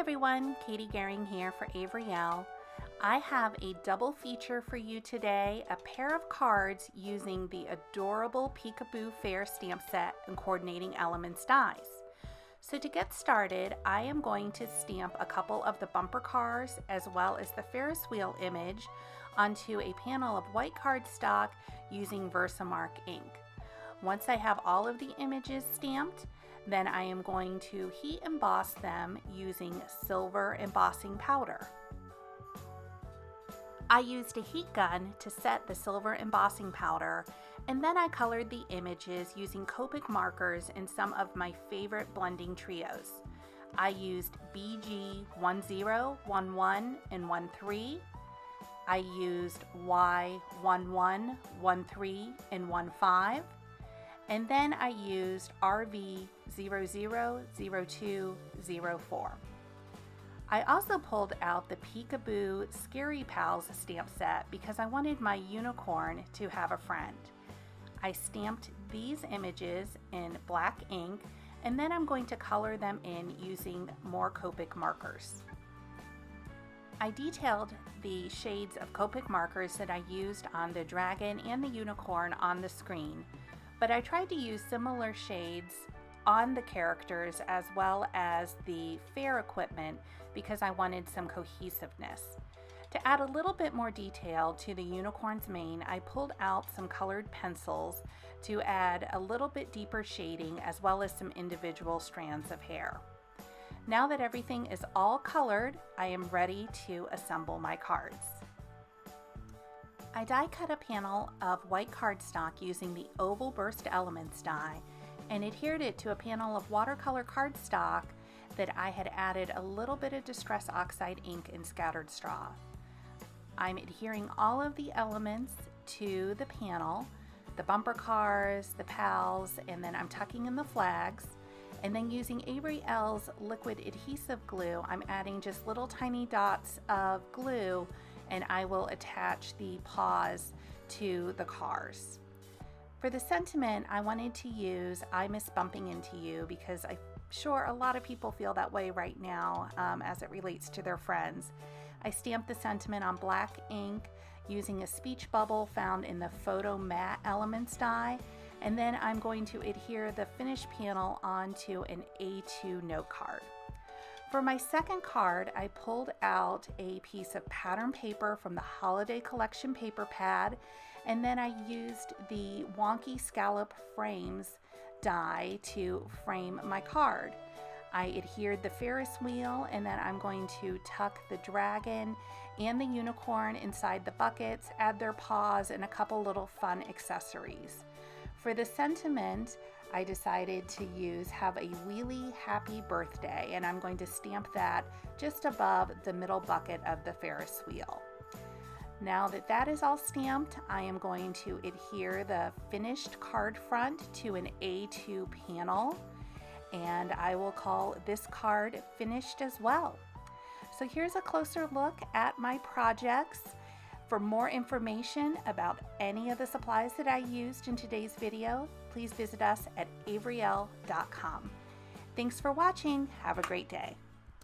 everyone, Katie Gehring here for Avery, Elle. I have a double feature for you today, a pair of cards using the adorable Peekaboo Fair stamp set and coordinating elements dies. So to get started, I am going to stamp a couple of the bumper cars as well as the Ferris wheel image onto a panel of white cardstock using Versamark ink. Once I have all of the images stamped, then I am going to heat emboss them using silver embossing powder. I used a heat gun to set the silver embossing powder, and then I colored the images using Copic markers in some of my favorite blending trios. I used BG 1011 and 13. I used Y11, 13, and 15. And then I used RV000204. I also pulled out the Peekaboo Scary Pals stamp set because I wanted my unicorn to have a friend. I stamped these images in black ink, and then I'm going to color them in using more Copic markers. I detailed the shades of Copic markers that I used on the dragon and the unicorn on the screen, but I tried to use similar shades on the characters as well as the fair equipment because I wanted some cohesiveness. To add a little bit more detail to the unicorn's mane, I pulled out some colored pencils to add a little bit deeper shading as well as some individual strands of hair. Now that everything is all colored, I am ready to assemble my cards. I die cut a panel of white cardstock using the Oval Burst Elements die and adhered it to a panel of watercolor cardstock that I had added a little bit of Distress Oxide ink and scattered straw. I'm adhering all of the elements to the panel, the bumper cars, the pals, and then I'm tucking in the flags. And then using Avery Elle's liquid adhesive glue, I'm adding just little tiny dots of glue, and I will attach the paws to the cars. For the sentiment, I wanted to use I miss bumping into you because I'm sure a lot of people feel that way right now as it relates to their friends. I stamped the sentiment on black ink using a speech bubble found in the Photo Matte Elements die, and then I'm going to adhere the finished panel onto an A2 note card. For my second card, I pulled out a piece of pattern paper from the Holiday Collection paper pad, and then I used the Wonky Scallop Frames die to frame my card. I adhered the Ferris wheel, and then I'm going to tuck the dragon and the unicorn inside the buckets, add their paws, and a couple little fun accessories. For the sentiment, I decided to use Have a Wheelie Happy Birthday, and I'm going to stamp that just above the middle bucket of the Ferris wheel. Now that that is all stamped, I am going to adhere the finished card front to an A2 panel, and I will call this card finished as well. So here's a closer look at my projects. For more information about any of the supplies that I used in today's video, please visit us at averyelle.com. Thanks for watching. Have a great day.